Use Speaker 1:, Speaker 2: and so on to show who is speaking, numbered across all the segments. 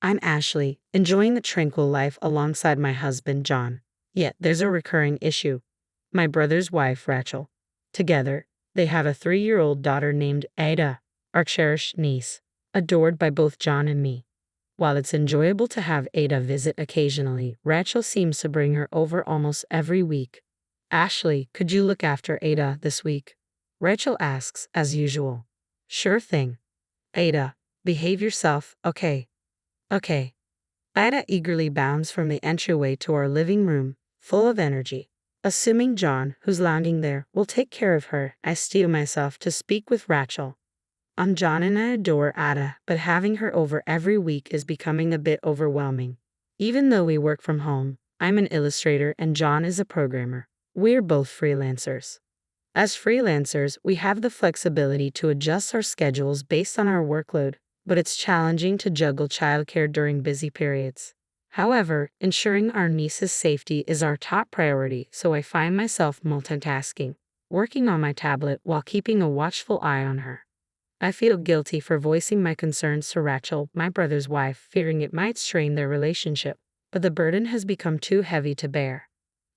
Speaker 1: I'm Ashley, enjoying the tranquil life alongside my husband, John. Yet there's a recurring issue. My brother's wife, Rachel. Together, they have a 3-year-old daughter named Aydah, our cherished niece, adored by both John and me. While it's enjoyable to have Aydah visit occasionally, Rachel seems to bring her over almost every week. Ashley, could you look after Aydah this week? Rachel asks, as usual. Sure thing. Aydah, behave yourself, okay? Okay. Aydah eagerly bounds from the entryway to our living room, full of energy. Assuming John, who's lounging there, will take care of her, I steel myself to speak with Rachel. John and I adore Aydah, but having her over every week is becoming a bit overwhelming. Even though we work from home, I'm an illustrator and John is a programmer. We're both freelancers. As freelancers, we have the flexibility to adjust our schedules based on our workload, but it's challenging to juggle childcare during busy periods. However, ensuring our niece's safety is our top priority, so I find myself multitasking, working on my tablet while keeping a watchful eye on her. I feel guilty for voicing my concerns to Rachel, my brother's wife, fearing it might strain their relationship, but the burden has become too heavy to bear.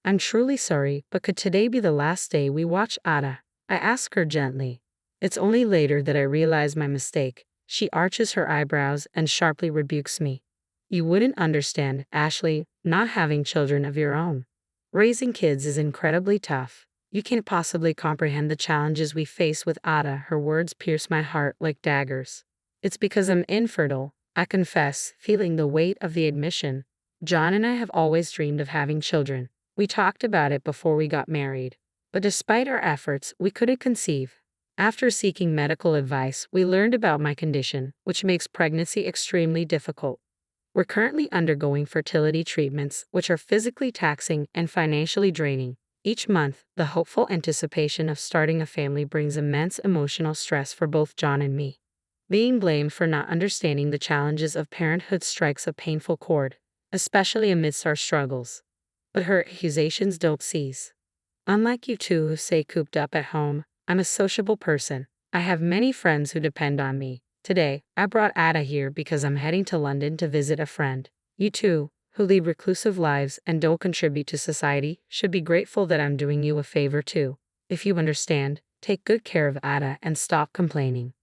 Speaker 1: I'm truly sorry, but could today be the last day we watch Aydah? I ask her gently. It's only later that I realize my mistake. She arches her eyebrows and sharply rebukes me. You wouldn't understand, Ashley, not having children of your own. Raising kids is incredibly tough. You can't possibly comprehend the challenges we face with Aydah. Her words pierce my heart like daggers. It's because I'm infertile, I confess, feeling the weight of the admission. John and I have always dreamed of having children. We talked about it before we got married. But despite our efforts, we couldn't conceive. After seeking medical advice, we learned about my condition, which makes pregnancy extremely difficult. We're currently undergoing fertility treatments, which are physically taxing and financially draining. Each month, the hopeful anticipation of starting a family brings immense emotional stress for both John and me. Being blamed for not understanding the challenges of parenthood strikes a painful chord, especially amidst our struggles. But her accusations don't cease. Unlike you two who stay cooped up at home, I'm a sociable person. I have many friends who depend on me. Today, I brought Aydah here because I'm heading to London to visit a friend. You two, who lead reclusive lives and don't contribute to society, should be grateful that I'm doing you a favor too. If you understand, take good care of Aydah and stop complaining.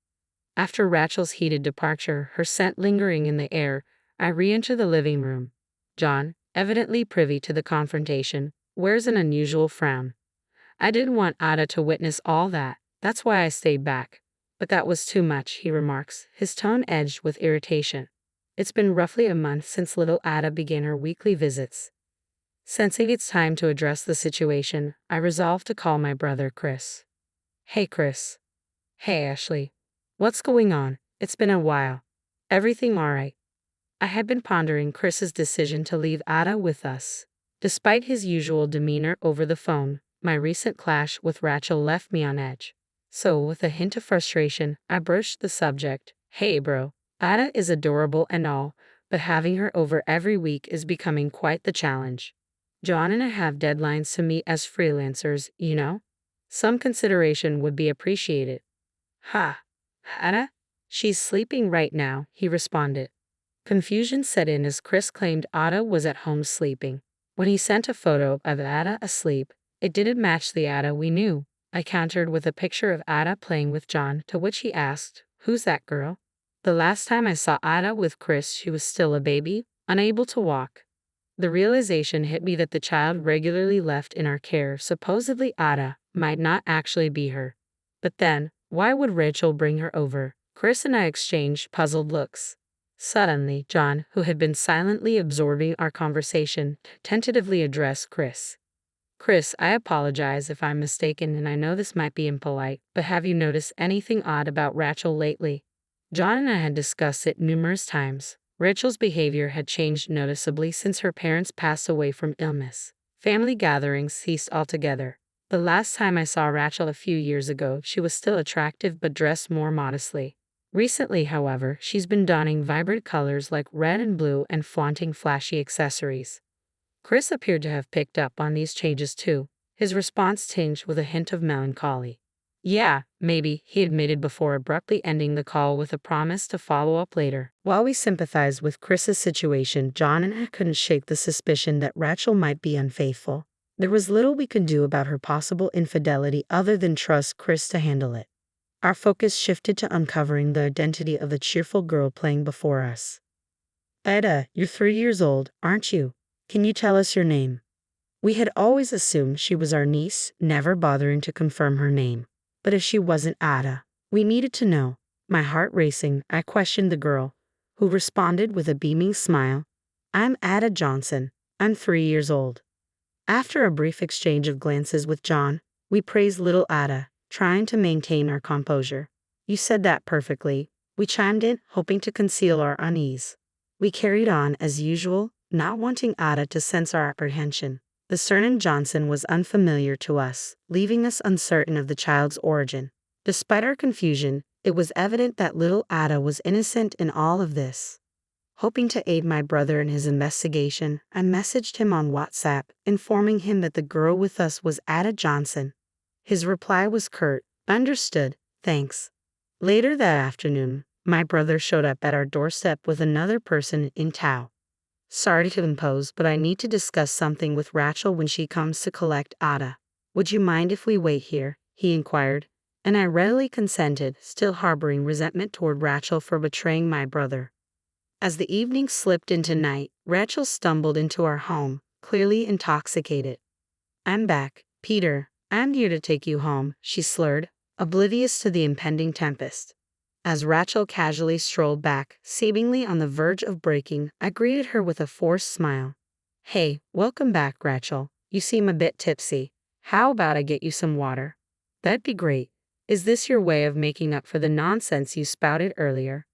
Speaker 1: After Rachel's heated departure, her scent lingering in the air, I re-enter the living room. John, evidently privy to the confrontation, wears an unusual frown. I didn't want Aydah to witness all that, that's why I stayed back. But that was too much, he remarks, his tone edged with irritation. It's been roughly a month since little Aydah began her weekly visits. Sensing it's time to address the situation, I resolve to call my brother Chris. Hey Chris. Hey Ashley. What's going on? It's been a while. Everything alright? I had been pondering Chris's decision to leave Aydah with us. Despite his usual demeanor over the phone, my recent clash with Rachel left me on edge. So, with a hint of frustration, I broached the subject. Hey bro, Aydah is adorable and all, but having her over every week is becoming quite the challenge. John and I have deadlines to meet as freelancers, you know? Some consideration would be appreciated. Ha! Aydah? She's sleeping right now, he responded. Confusion set in as Chris claimed Aydah was at home sleeping. When he sent a photo of Aydah asleep, it didn't match the Aydah we knew. I countered with a picture of Aydah playing with John, to which he asked, "Who's that girl?" The last time I saw Aydah with Chris, she was still a baby, unable to walk. The realization hit me that the child regularly left in our care, supposedly Aydah, might not actually be her. But then, why would Rachel bring her over? Chris and I exchanged puzzled looks. Suddenly, John, who had been silently absorbing our conversation, tentatively addressed Chris. Chris, I apologize if I'm mistaken and I know this might be impolite, but have you noticed anything odd about Rachel lately? John and I had discussed it numerous times. Rachel's behavior had changed noticeably since her parents passed away from illness. Family gatherings ceased altogether. The last time I saw Rachel a few years ago, she was still attractive but dressed more modestly. Recently, however, she's been donning vibrant colors like red and blue and flaunting flashy accessories. Chris appeared to have picked up on these changes too, his response tinged with a hint of melancholy. Yeah, maybe, he admitted before abruptly ending the call with a promise to follow up later. While we sympathized with Chris's situation, John and I couldn't shake the suspicion that Rachel might be unfaithful. There was little we could do about her possible infidelity other than trust Chris to handle it. Our focus shifted to uncovering the identity of the cheerful girl playing before us. Aydah, you're 3 years old, aren't you? Can you tell us your name? We had always assumed she was our niece, never bothering to confirm her name. But if she wasn't Aydah, we needed to know. My heart racing, I questioned the girl, who responded with a beaming smile. I'm Aydah Johnson. I'm 3 years old. After a brief exchange of glances with John, we praised little Aydah, trying to maintain our composure. You said that perfectly, we chimed in, hoping to conceal our unease. We carried on as usual, not wanting Aydah to sense our apprehension. The surname Johnson was unfamiliar to us, leaving us uncertain of the child's origin. Despite our confusion, it was evident that little Aydah was innocent in all of this. Hoping to aid my brother in his investigation, I messaged him on WhatsApp, informing him that the girl with us was Aydah Johnson. His reply was curt, "Understood, thanks." Later that afternoon, my brother showed up at our doorstep with another person in tow. Sorry to impose, but I need to discuss something with Rachel when she comes to collect Aydah. Would you mind if we wait here? He inquired, and I readily consented, still harboring resentment toward Rachel for betraying my brother. As the evening slipped into night, Rachel stumbled into our home, clearly intoxicated. I'm back, Peter. I'm here to take you home, she slurred, oblivious to the impending tempest. As Rachel casually strolled back, seemingly on the verge of breaking, I greeted her with a forced smile. Hey, welcome back, Rachel. You seem a bit tipsy. How about I get you some water? That'd be great. Is this your way of making up for the nonsense you spouted earlier?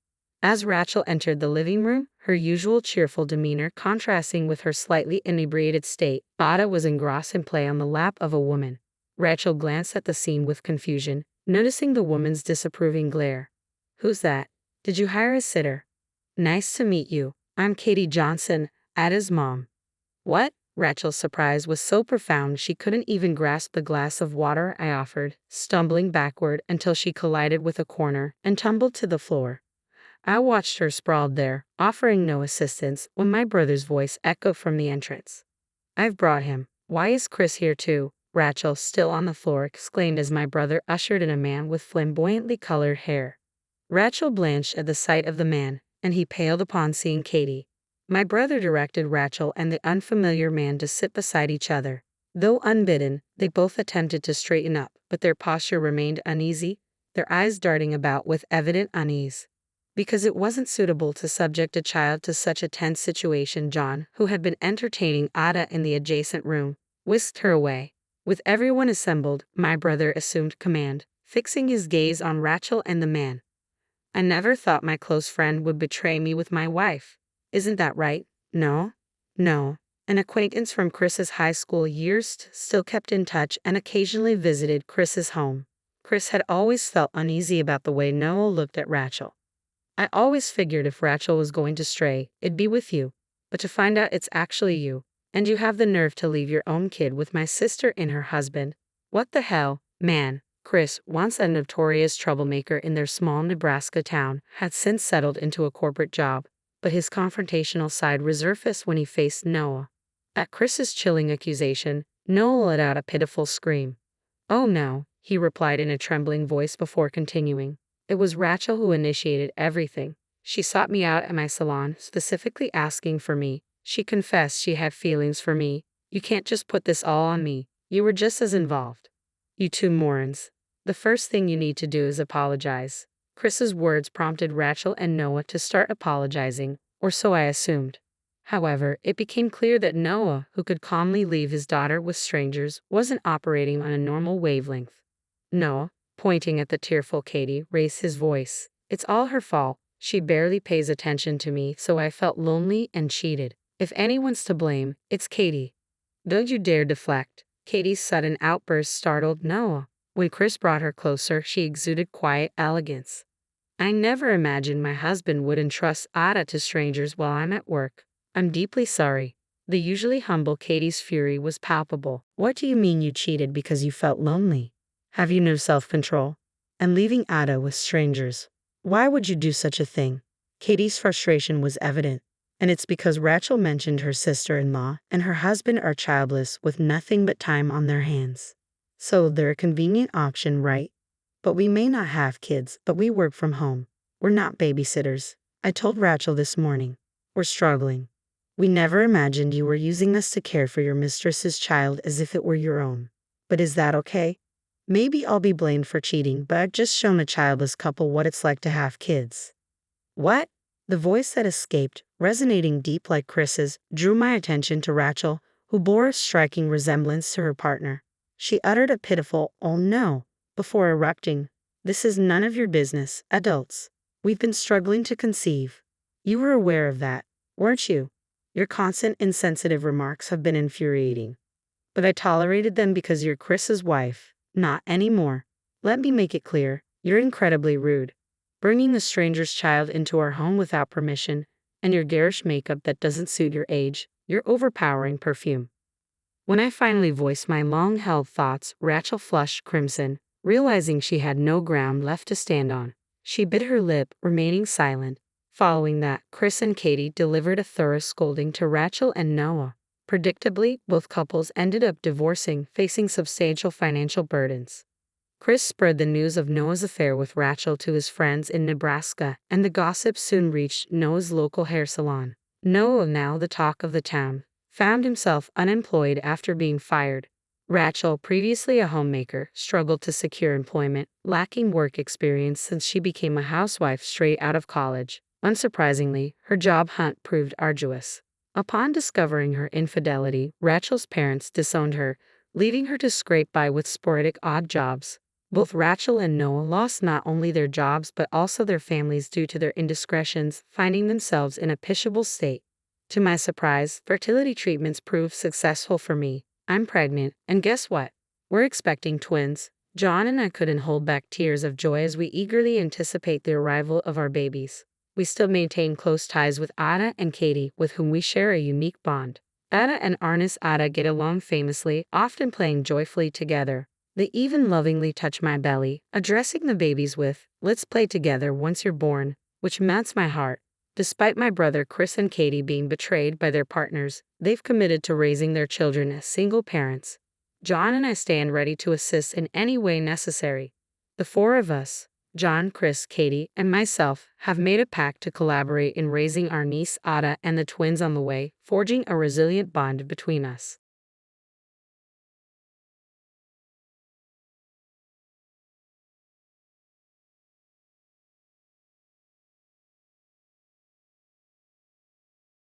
Speaker 1: As Rachel entered the living room, her usual cheerful demeanor contrasting with her slightly inebriated state, Aydah was engrossed in play on the lap of a woman. Rachel glanced at the scene with confusion, noticing the woman's disapproving glare. Who's that? Did you hire a sitter? Nice to meet you. I'm Katie Johnson, Aydah's mom. What? Rachel's surprise was so profound she couldn't even grasp the glass of water I offered, stumbling backward until she collided with a corner and tumbled to the floor. I watched her sprawled there, offering no assistance, when my brother's voice echoed from the entrance. I've brought him. Why is Chris here too? Rachel, still on the floor, exclaimed as my brother ushered in a man with flamboyantly colored hair. Rachel blanched at the sight of the man, and he paled upon seeing Katie. My brother directed Rachel and the unfamiliar man to sit beside each other. Though unbidden, they both attempted to straighten up, but their posture remained uneasy, their eyes darting about with evident unease. Because it wasn't suitable to subject a child to such a tense situation, John, who had been entertaining Aydah in the adjacent room, whisked her away. With everyone assembled, my brother assumed command, fixing his gaze on Rachel and the man. I never thought my close friend would betray me with my wife. Isn't that right? No? No. An acquaintance from Chris's high school years still kept in touch and occasionally visited Chris's home. Chris had always felt uneasy about the way Noah looked at Rachel. I always figured if Rachel was going to stray, it'd be with you. But to find out it's actually you, and you have the nerve to leave your own kid with my sister and her husband. What the hell, man? Chris, once a notorious troublemaker in their small Nebraska town, had since settled into a corporate job, but his confrontational side resurfaced when he faced Noah. At Chris's chilling accusation, Noah let out a pitiful scream. Oh no, he replied in a trembling voice before continuing. It was Rachel who initiated everything. She sought me out at my salon, specifically asking for me. She confessed she had feelings for me. You can't just put this all on me. You were just as involved. You two morons. The first thing you need to do is apologize. Chris's words prompted Rachel and Noah to start apologizing, or so I assumed. However, it became clear that Noah, who could calmly leave his daughter with strangers, wasn't operating on a normal wavelength. Noah, pointing at the tearful Katie, raised his voice. It's all her fault. She barely pays attention to me, so I felt lonely and cheated. If anyone's to blame, it's Katie. Don't you dare deflect. Katie's sudden outburst startled Noah. When Chris brought her closer, she exuded quiet elegance. I never imagined my husband would entrust Aydah to strangers while I'm at work. I'm deeply sorry. The usually humble Katie's fury was palpable. What do you mean you cheated because you felt lonely? Have you no self-control? And leaving Aydah with strangers. Why would you do such a thing? Katie's frustration was evident, and it's because Rachel mentioned her sister-in-law and her husband are childless with nothing but time on their hands. So they're a convenient option, right? But we may not have kids, but we work from home. We're not babysitters. I told Rachel this morning. We're struggling. We never imagined you were using us to care for your mistress's child as if it were your own. But is that okay? Maybe I'll be blamed for cheating, but I've just shown a childless couple what it's like to have kids. What? The voice that escaped, resonating deep like Chris's, drew my attention to Rachel, who bore a striking resemblance to her partner. She uttered a pitiful, "Oh no," before erupting. "This is none of your business, adults. We've been struggling to conceive. You were aware of that, weren't you? Your constant insensitive remarks have been infuriating. But I tolerated them because you're Chris's wife. Not anymore. Let me make it clear, you're incredibly rude. Bringing a stranger's child into our home without permission, and your garish makeup that doesn't suit your age, your overpowering perfume." When I finally voiced my long-held thoughts, Rachel flushed crimson, realizing she had no ground left to stand on. She bit her lip, remaining silent. Following that, Chris and Katie delivered a thorough scolding to Rachel and Noah. Predictably, both couples ended up divorcing, facing substantial financial burdens. Chris spread the news of Noah's affair with Rachel to his friends in Nebraska, and the gossip soon reached Noah's local hair salon. Noah, now the talk of the town, found himself unemployed after being fired. Rachel, previously a homemaker, struggled to secure employment, lacking work experience since she became a housewife straight out of college. Unsurprisingly, her job hunt proved arduous. Upon discovering her infidelity, Rachel's parents disowned her, leaving her to scrape by with sporadic odd jobs. Both Rachel and Noah lost not only their jobs but also their families due to their indiscretions, finding themselves in a pitiable state. To my surprise, fertility treatments proved successful for me. I'm pregnant, and guess what? We're expecting twins. John and I couldn't hold back tears of joy as we eagerly anticipate the arrival of our babies. We still maintain close ties with Aydah and Katie, with whom we share a unique bond. Aydah and Aydah get along famously, often playing joyfully together. They even lovingly touch my belly, addressing the babies with, "Let's play together once you're born," which melts my heart. Despite my brother Chris and Katie being betrayed by their partners, they've committed to raising their children as single parents. John and I stand ready to assist in any way necessary. The four of us, John, Chris, Katie, and myself, have made a pact to collaborate in raising our niece Aydah and the twins on the way, forging a resilient bond between us.